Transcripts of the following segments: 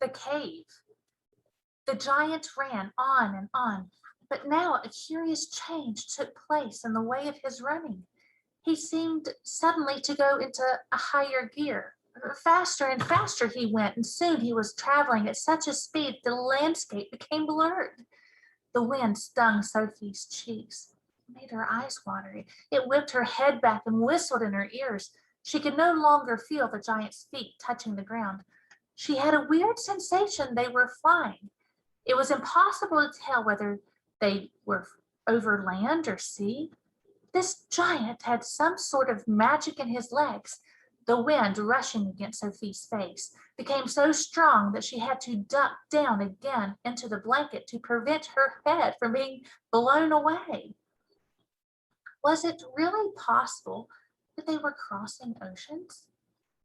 The cave. The giant ran on, but now a curious change took place in the way of his running. He seemed suddenly to go into a higher gear. Faster and faster he went, and soon he was traveling at such a speed the landscape became blurred. The wind stung Sophie's cheeks, made her eyes watery. It whipped her head back and whistled in her ears. She could no longer feel the giant's feet touching the ground. She had a weird sensation they were flying. It was impossible to tell whether they were over land or sea. This giant had some sort of magic in his legs. The wind rushing against Sophie's face became so strong that she had to duck down again into the blanket to prevent her head from being blown away. Was it really possible that they were crossing oceans?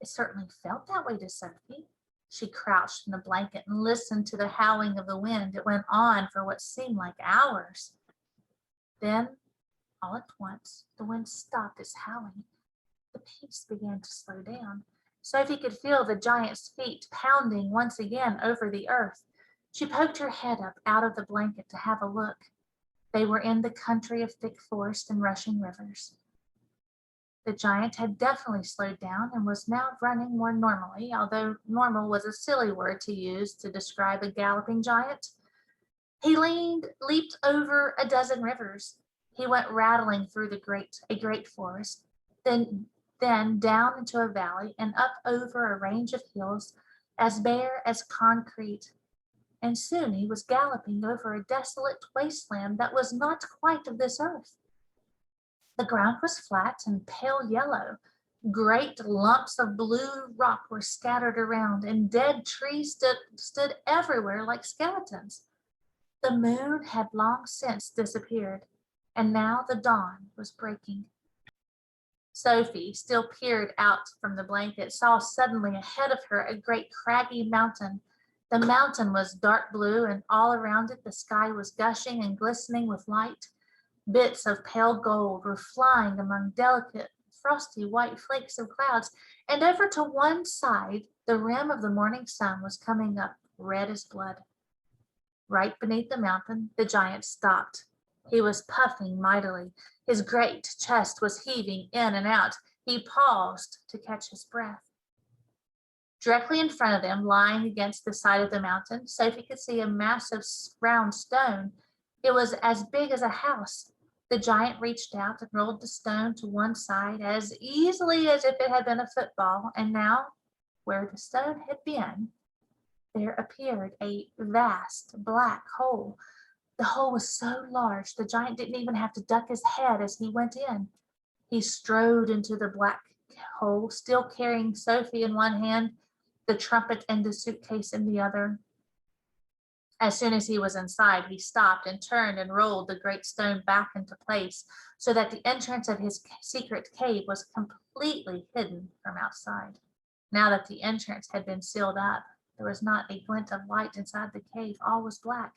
It certainly felt that way to Sophie. She crouched in the blanket and listened to the howling of the wind. It went on for what seemed like hours. Then, all at once, the wind stopped its howling. The pace began to slow down. Sophie could feel the giant's feet pounding once again over the earth. She poked her head up out of the blanket to have a look. They were in the country of thick forest and rushing rivers. The giant had definitely slowed down and was now running more normally, although normal was a silly word to use to describe a galloping giant. He leaped over a dozen rivers. He went rattling through a great forest, then down into a valley and up over a range of hills as bare as concrete. And soon he was galloping over a desolate wasteland that was not quite of this earth. The ground was flat and pale yellow. Great lumps of blue rock were scattered around, and dead trees stood everywhere like skeletons. The moon had long since disappeared, and now the dawn was breaking. Sophie, still peered out from the blanket, saw suddenly ahead of her a great craggy mountain. The mountain was dark blue, and all around it the sky was gushing and glistening with light. Bits of pale gold were flying among delicate, frosty white flakes of clouds, and over to one side, the rim of the morning sun was coming up red as blood. Right beneath the mountain, the giant stopped. He was puffing mightily. His great chest was heaving in and out. He paused to catch his breath. Directly in front of them, lying against the side of the mountain, Sophie could see a massive round stone. It was as big as a house. The giant reached out and rolled the stone to one side as easily as if it had been a football, and now, where the stone had been, there appeared a vast black hole. The hole was so large the giant didn't even have to duck his head as he went in. He strode into the black hole, still carrying Sophie in one hand, the trumpet and the suitcase in the other. As soon as he was inside, he stopped and turned and rolled the great stone back into place so that the entrance of his secret cave was completely hidden from outside. Now that the entrance had been sealed up, there was not a glint of light inside the cave. All was black.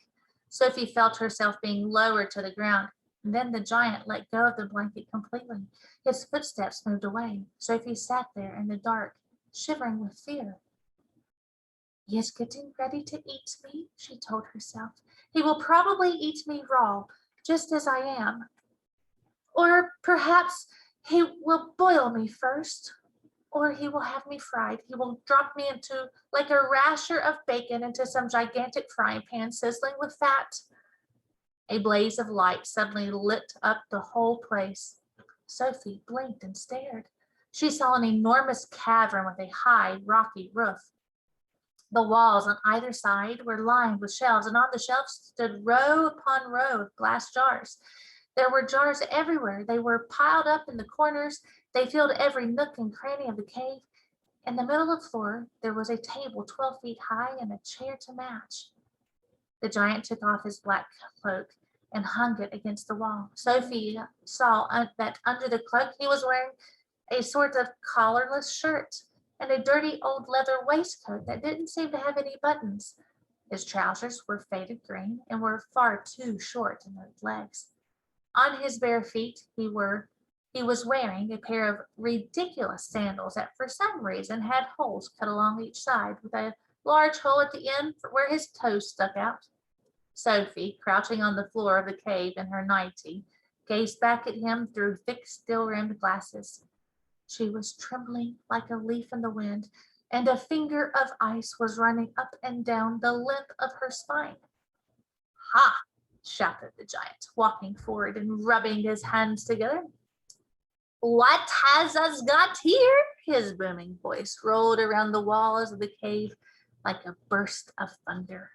Sophie felt herself being lowered to the ground, and then the giant let go of the blanket completely. His footsteps moved away. Sophie sat there in the dark, shivering with fear. He is getting ready to eat me, she told herself. He will probably eat me raw, just as I am. Or perhaps he will boil me first, or he will have me fried. He will drop me into, like a rasher of bacon, into some gigantic frying pan sizzling with fat. A blaze of light suddenly lit up the whole place. Sophie blinked and stared. She saw an enormous cavern with a high, rocky roof. The walls on either side were lined with shelves, and on the shelves stood row upon row of glass jars. There were jars everywhere. They were piled up in the corners. They filled every nook and cranny of the cave. In the middle of the floor, there was a table 12 feet high and a chair to match. The giant took off his black cloak and hung it against the wall. Sophie saw that under the cloak he was wearing a sort of collarless shirt and a dirty old leather waistcoat that didn't seem to have any buttons. His trousers were faded green and were far too short in the legs. On his bare feet, he was wearing a pair of ridiculous sandals that for some reason had holes cut along each side with a large hole at the end where his toes stuck out. Sophie, crouching on the floor of the cave in her nightie, gazed back at him through thick, steel-rimmed glasses. She was trembling like a leaf in the wind, and a finger of ice was running up and down the length of her spine. "Ha!" shouted the giant, walking forward and rubbing his hands together. "What has us got here?" His booming voice rolled around the walls of the cave like a burst of thunder.